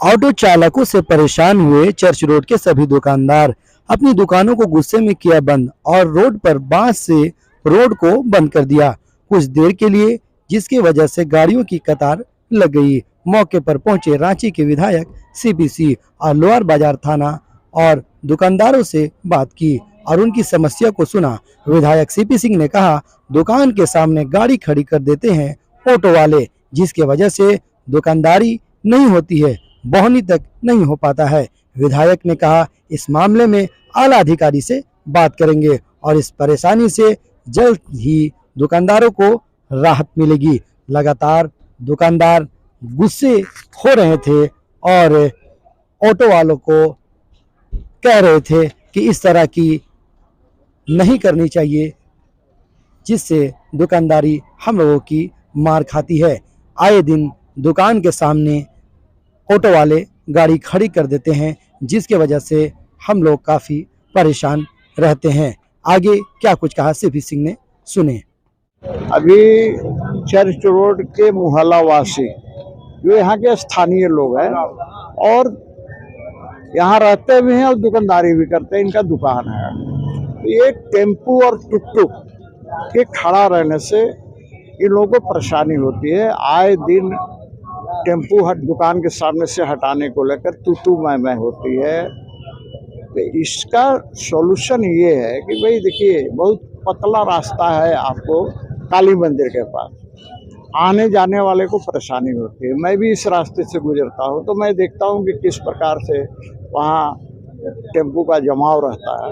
Auto चालकों से परेशान हुए चर्च रोड के सभी दुकानदार। अपनी दुकानों को गुस्से में किया बंद और रोड पर बांस से रोड को बंद कर दिया कुछ देर के लिए, जिसकी वजह से गाड़ियों की कतार लग गई। मौके पर पहुंचे रांची के विधायक सीपीसी और लोअर बाजार थाना और दुकानदारों से बात की और उनकी समस्या को सुना। विधायक सीपी सिंह ने कहा, दुकान के सामने गाड़ी खड़ी कर देते हैं ऑटो वाले, जिसके वजह से दुकानदारी नहीं होती है, बोहनी तक नहीं हो पाता है। विधायक ने कहा, इस मामले में आला अधिकारी से बात करेंगे और इस परेशानी से जल्द ही दुकानदारों को राहत मिलेगी। लगातार दुकानदार गुस्से हो रहे थे और ऑटो वालों को कह रहे थे कि इस तरह की नहीं करनी चाहिए, जिससे दुकानदारी हम लोगों की मार खाती है। आए दिन दुकान के सामने ऑटो वाले गाड़ी खड़ी कर देते हैं, जिसके वजह से हम लोग काफ़ी परेशान रहते हैं। आगे क्या कुछ कहा सीपी सिंह ने, सुने। अभी चर्च रोड के मोहल्ला वासी जो यहाँ के स्थानीय लोग हैं और यहाँ रहते भी हैं और दुकानदारी भी करते हैं, इनका दुकान है। तो ये टेम्पू और टुकटुक के खड़ा रहने से इन लोगों को परेशानी होती है। आए दिन टेम्पू दुकान के सामने से हटाने को लेकर तू मैं होती है। तो इसका सॉल्यूशन ये है कि भाई देखिए, बहुत पतला रास्ता है आपको काली मंदिर के पास, आने जाने वाले को परेशानी होती है। मैं भी इस रास्ते से गुजरता हूँ तो मैं देखता हूँ कि किस प्रकार से वहाँ टेम्पू का जमाव रहता है,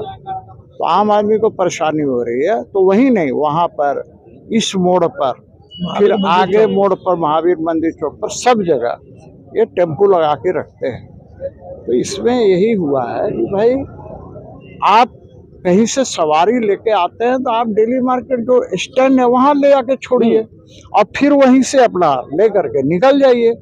तो आम आदमी को परेशानी हो रही है। तो वहीं नहीं, वहाँ पर इस मोड़ पर, फिर आगे मोड़ पर महावीर मंदिर चौक पर, सब जगह ये टेम्पू लगा के रखते हैं। तो इसमें यही हुआ है कि भाई आप कहीं से सवारी लेके आते हैं तो आप डेली मार्केट जो स्टैंड है वहाँ ले आके छोड़िए और फिर वहीं से अपना ले करके निकल जाइए।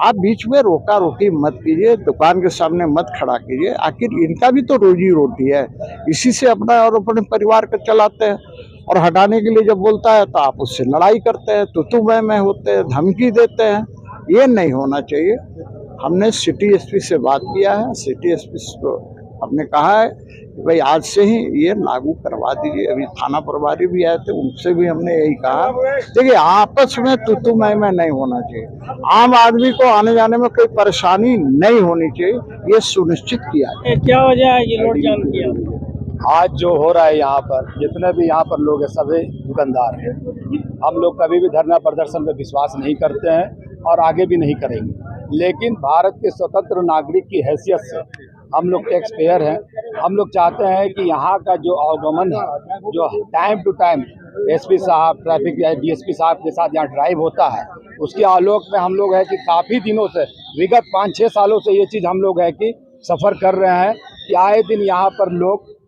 आप बीच में रोका रोकी मत कीजिए, दुकान के सामने मत खड़ा कीजिए। आखिर इनका भी तो रोजी रोटी है, इसी से अपना और अपने परिवार को चलाते हैं। और हटाने के लिए जब बोलता है तो आप उससे लड़ाई करते हैं, तू मैं होते हैं, धमकी देते हैं। ये नहीं होना चाहिए। हमने सिटी एसपी से बात किया है, सिटी एसपी को हमने कहा है कि भाई आज से ही ये लागू करवा दीजिए। अभी थाना प्रभारी भी आए थे, उनसे भी हमने यही कहा। देखिए, आपस में तू मैं नहीं होना चाहिए। आम आदमी को आने जाने में कोई परेशानी नहीं होनी चाहिए, ये सुनिश्चित किया जाए। क्या वजह है ये रोड जाम किया? आज जो हो रहा है यहाँ पर, जितने भी यहाँ पर लोग हैं सभी दुकानदार हैं। हम लोग कभी भी धरना प्रदर्शन पर विश्वास नहीं करते हैं और आगे भी नहीं करेंगे। लेकिन भारत के स्वतंत्र नागरिक की हैसियत से हम लोग टैक्स पेयर हैं। हम लोग चाहते हैं कि यहाँ का जो आवागमन है, जो टाइम टू टाइम एसपी साहब, ट्रैफिक डीएसपी साहब के साथ यहाँ ड्राइव होता है, उसके आलोक में हम लोग है कि काफ़ी दिनों से, विगत 5-6 सालों से ये चीज़ हम लोग है कि सफ़र कर रहे हैं कि आए दिन यहाँ पर लोग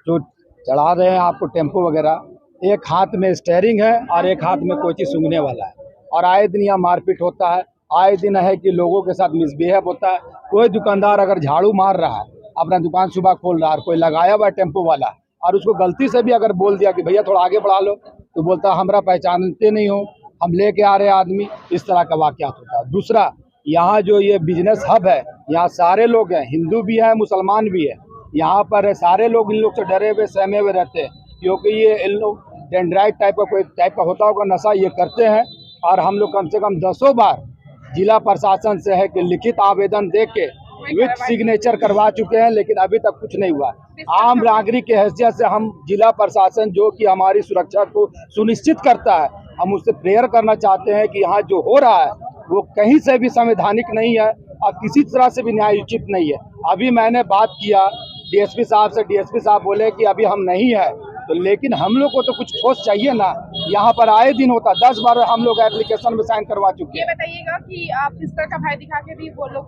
जो चढ़ा रहे हैं आपको टेम्पो वगैरह, एक हाथ में स्टेयरिंग है और एक हाथ में कोई चीज़ सूंघने वाला है, और आए दिन यहाँ मारपीट होता है। आए दिन है कि लोगों के साथ मिसबिहेव होता है। कोई दुकानदार अगर झाड़ू मार रहा है, अपना दुकान सुबह खोल रहा है, कोई लगाया हुआ टेम्पो वाला, और उसको गलती से भी अगर बोल दिया कि भैया थोड़ा आगे बढ़ा लो, तो बोलता है हमरा पहचानते नहीं हो, हम लेके आ रहे आदमी। इस तरह का वाक़यात होता है। दूसरा, यहाँ जो ये बिजनेस हब है, यहाँ सारे लोग हैं, हिंदू भी हैं, मुसलमान भी है। यहाँ पर सारे लोग इन लोग से डरे हुए सहमे हुए रहते हैं, क्योंकि ये इन लोग डेंड्राइट टाइप का कोई टाइप का होता होगा नशा, ये करते हैं। और हम लोग कम से कम 10 बार जिला प्रशासन से है कि लिखित आवेदन दे के विथ सिग्नेचर करवा चुके हैं, लेकिन अभी तक कुछ नहीं हुआ। आम नागरिक के हैसियत से हम जिला प्रशासन, जो कि हमारी सुरक्षा को सुनिश्चित करता है, हम उससे प्रेयर करना चाहते हैं कि यहाँ जो हो रहा है वो कहीं से भी संवैधानिक नहीं है और किसी तरह से भी न्यायोचित नहीं है। अभी मैंने बात किया डीएसपी साहब से, डीएसपी साहब बोले कि अभी हम नहीं है, तो लेकिन हम लोग को तो कुछ ठोस चाहिए ना। यहाँ पर आए दिन होता, 10 बार हम लोग एप्लीकेशन में साइन करवा चुके हैं। ये बताइएगा कि आप किस तरह का भय दिखा के भी वो लोग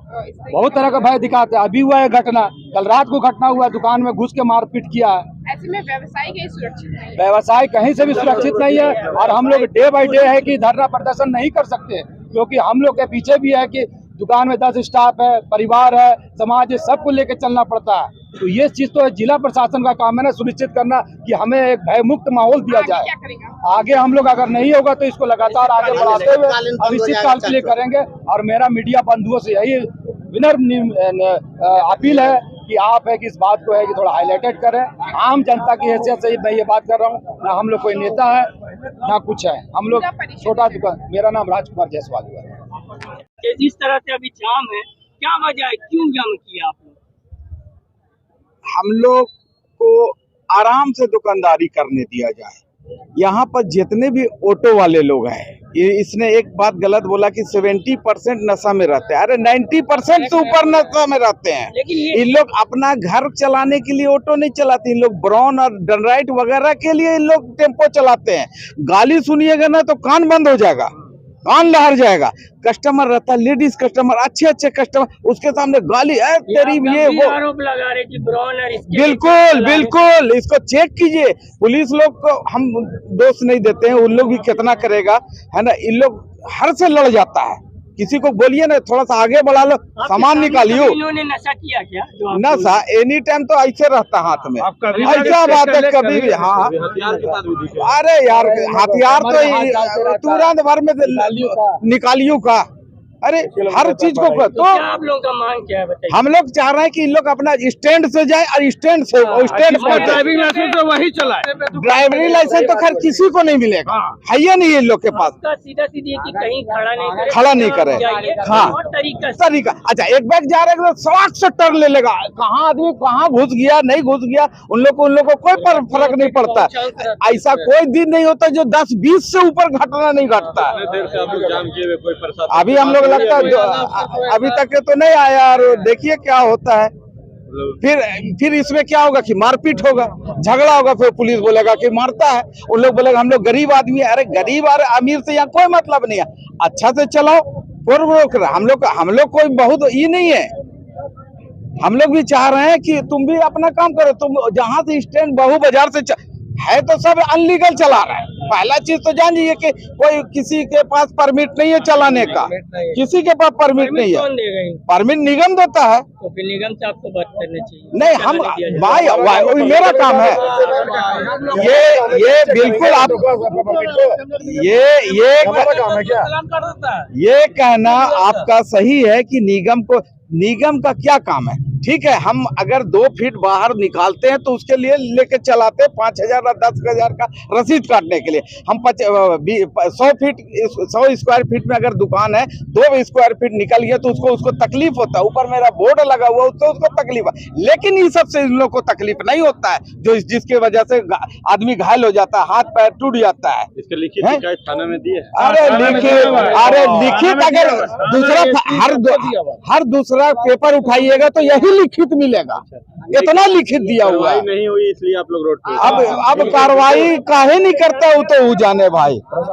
बहुत तरह का भय दिखाते हैं। अभी हुआ है घटना, कल रात को घटना हुआ, दुकान में घुस के मारपीट किया है। ऐसे में व्यवसाय कहीं सुरक्षित नहीं है। व्यवसाय कहीं से भी सुरक्षित नहीं है। और हम लोग डे बाई डे है कि धरना प्रदर्शन नहीं कर सकते, क्योंकि हम लोग के पीछे भी है कि दुकान में 10 स्टाफ है, परिवार है, समाज है, सबको लेकर चलना पड़ता है। तो ये चीज तो जिला प्रशासन का काम है ना, सुनिश्चित करना कि हमें एक भय मुक्त माहौल दिया जाए। आगे हम लोग अगर नहीं होगा तो इसको लगातार आगे बढ़ाते हुए अनिश्चितकाल के लिए करेंगे। और मेरा मीडिया बंधुओं से यही विनम्र अपील है कि आप है कि इस बात को है कि थोड़ा हाईलाइटेड करें। आम जनता की हैसियत से मैं ये बात कर रहा हूँ, ना हम लोग कोई नेता है ना कुछ है, हम लोग छोटा दुकान। मेरा नाम राजकुमार जायसवाल है। जिस तरह से अभी जाम है, क्या वजह है, क्यों जाम किया आप लोग? हम लोग को आराम से दुकानदारी करने दिया जाए। यहाँ पर जितने भी ऑटो वाले लोग हैं, इसने एक बात गलत बोला कि 70% नशा में रहते हैं। अरे 90% से ऊपर नशा में रहते हैं। इन लोग अपना घर चलाने के लिए ऑटो नहीं चलाते, इन लोग ब्राउन और डनराइट वगैरह के लिए इन लोग टेम्पो चलाते हैं। गाली सुनिएगा ना तो कान बंद हो जाएगा, कान लहर जाएगा। कस्टमर रहता है, लेडीज कस्टमर, अच्छे कस्टमर, उसके सामने गाली है तेरी ये वो। आरोप लगा रहे कि ब्राउन और इसके बिल्कुल इसको चेक कीजिए। पुलिस लोग को हम दोष नहीं देते हैं, उन लोग भी कितना करेगा, है ना। इन लोग हर से लड़ जाता है। किसी को बोलिए ना थोड़ा सा आगे बढ़ा लो, सामान निकालियो। इन्होंने नशा किया क्या? नशा एनी टाइम तो ऐसे रहता हाथ में, ऐसा बात है कभी भी। हाँ, अरे यार हथियार तो तुरंत भर में निकालियो का। अरे हर चीज को तो आप लोगों का मांग क्या है बताइए? हम लोग चाह रहे हैं कि इन लोग अपना स्टैंड से जाए और स्टैंड से ड्राइविंग लाइसेंस तो वही चलाए। ड्राइविंग लाइसेंस तो खैर किसी को नहीं मिलेगा, है ही नहीं इन लोग के पास। सीधा सीधी कि कहीं खड़ा नहीं करे। हाँ तरीका। अच्छा एक बैग जा रहे हैं 60 से टर्न ले लेगा, कहाँ आदमी कहाँ घुस गया नहीं घुस गया उन लोग को कोई फर्क नहीं पड़ता। ऐसा कोई दिन नहीं होता जो 10-20 से ऊपर घटना नहीं घटता। अभी हम लोग लगता है अभी तक तो नहीं आया, और देखिए क्या होता है। फिर इसमें क्या होगा कि मारपीट होगा, झगड़ा होगा, फिर पुलिस बोलेगा कि मारता है, उन लोग बोलेगा हम लोग गरीब आदमी है। अरे गरीब और अमीर से यहाँ कोई मतलब नहीं है, अच्छा से चलाओ। हम लोग कोई बहुत ये नहीं है। हम लोग भी चाह रहे हैं कि तुम भी अपना काम करो। तुम जहाँ से स्टैंड बहू बाजार से है तो सब अनलीगल चला रहा है। पहला चीज तो जान लीजिए कि कोई किसी के पास परमिट नहीं है चलाने का, किसी के पास परमिट नहीं है। परमिट निगम देता है, तो फिर निगम से आपको बात करनी चाहिए। नहीं हम भाई मेरा काम है ये बिल्कुल आप ये कहना आपका सही है कि निगम का क्या काम है। ठीक है, हम अगर 2 फीट बाहर निकालते हैं तो उसके लिए लेके चलाते 5,000 या 10,000 का रसीद काटने के लिए। हम 100 स्क्वायर फीट में अगर दुकान है, 2 स्क्वायर फीट निकल गया तो उसको तकलीफ होता है। ऊपर मेरा बोर्ड लगा हुआ उसको तकलीफ है, लेकिन इन सबसे इन लोग को तकलीफ नहीं होता है, जो जिसकी वजह से आदमी घायल हो जाता है, हाथ पैर टूट जाता है। इसके लिखित शिकायत थाना में दी है? अरे लिखित अगर हर दूसरा पेपर उठाइएगा तो यही लिखित मिलेगा। इतना लिखित दिया हुआ है। नहीं हुई इसलिए आप लोग रोड पे। अब कार्रवाई काहे नहीं करता वो तो जाने भाई।